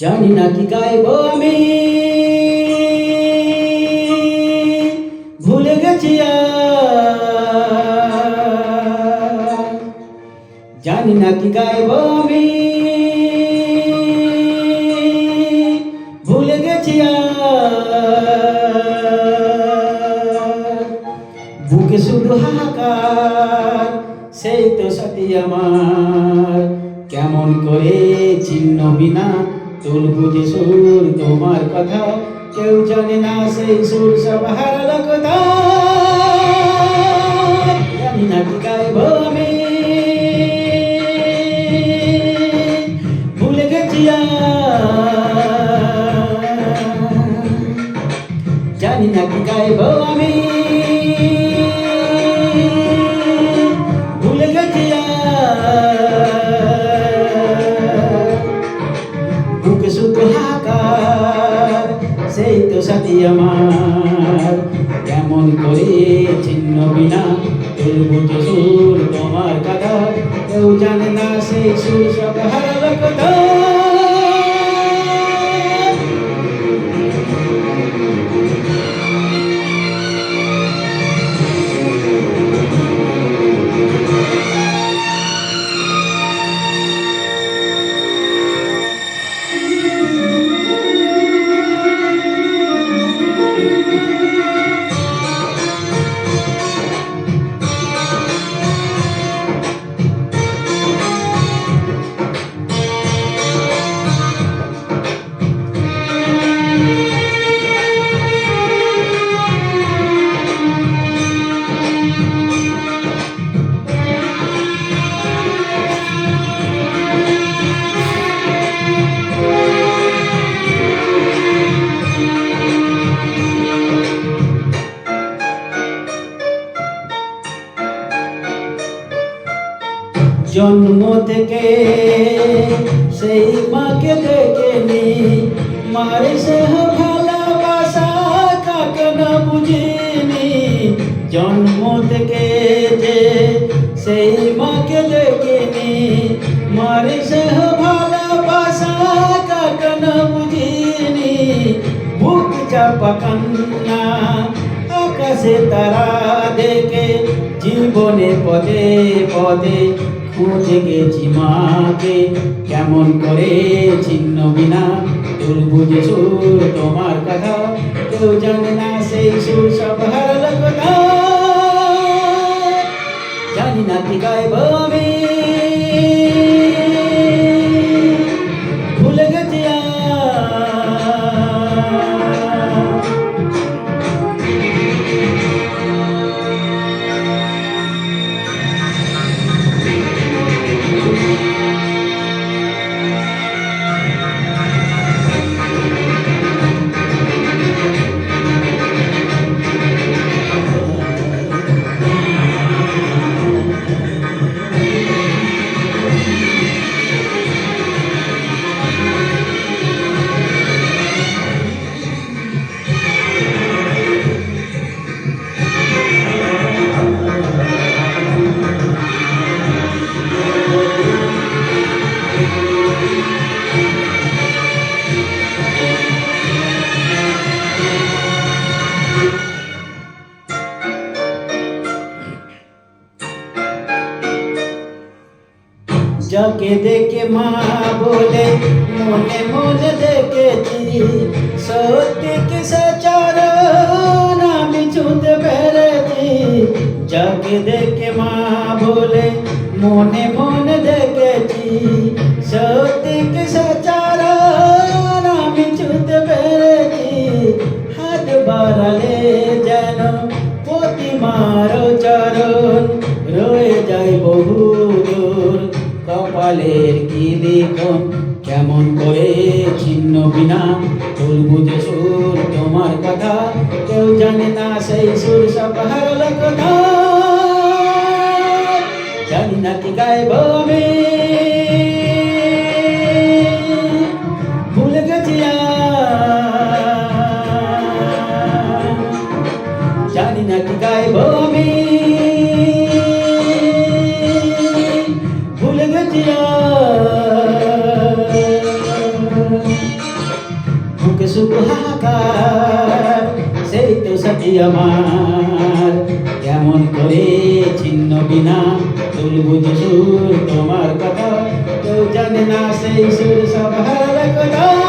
জানি না কি গাইব আমি, ভুলে গেছি জানি না কি গাইব আমি, ভুলে গেছি বুকে শুধু হাহাকার, সেই তো সাথী আমার। কেমন করে চিহ্নবি না তুলবো যে সুর তোমার কথা, কেউ জানে না সেই সুর সব হারালো কোথায়। জানি না কি গাইব আমি, ভুলে গেছি জানি না কি গাইব আমি, ভুলে গেছি বুকে শুধু হাহাকার, সেই তো সাথী আমার। কেমন করে চিহ্নবি না তুলবো যে সুর তোমার কথা, কেউ জানে না সেই সুর সব হারালো কোথায়। জন্ম থেকে সেই মাকে দেখেনি, মার স্নেহ ভালোবাসা কাকে না বুঝিনি। জন্ম থেকে যে সেই মাকে দেখেনি, মার স্নেহ ভালোবাসা কাকে না বুঝিনি। বুক চাপা কান্না আকাশে তারা দেখে, জীবনে পদে পদে খুঁজে গেছি মাকে। কেমন করে চিহ্নবি না তুলবো যে সুর তোমার কথা, কেউ জানে না সেই সুর সব হারালো কোথায়। জানি না কি গাইব আমি, ভুলে গেছি যাকে দেখে মা বলে মনে মনে দেখেছি, সত্যি কি সচরাচর আমি ছুঁতে পেরেছি। যাকে দেখে মা বলে মনে মনে দেখেছি, সত্যি কি সচরাচর আমি ছুঁতে পেরেছি। হাত বাড়ালে যেন প্রতিমার চরণ, রয়ে যায় বহু দূর কপালের কি লিখন। কেমন করে চিহ্নবি না তুলবো যে সুর তোমার কথা, কেউ জানে না সেই সুর সব হারালো কোথায়। জানি না কি গাইব আমি, ভুলে গেছি সাথী আমার কেমন করে ছিন্ন বিনা তুলবো যে সুর তোমার কথা কেউ জানে না সেই সুর সব হারার কথা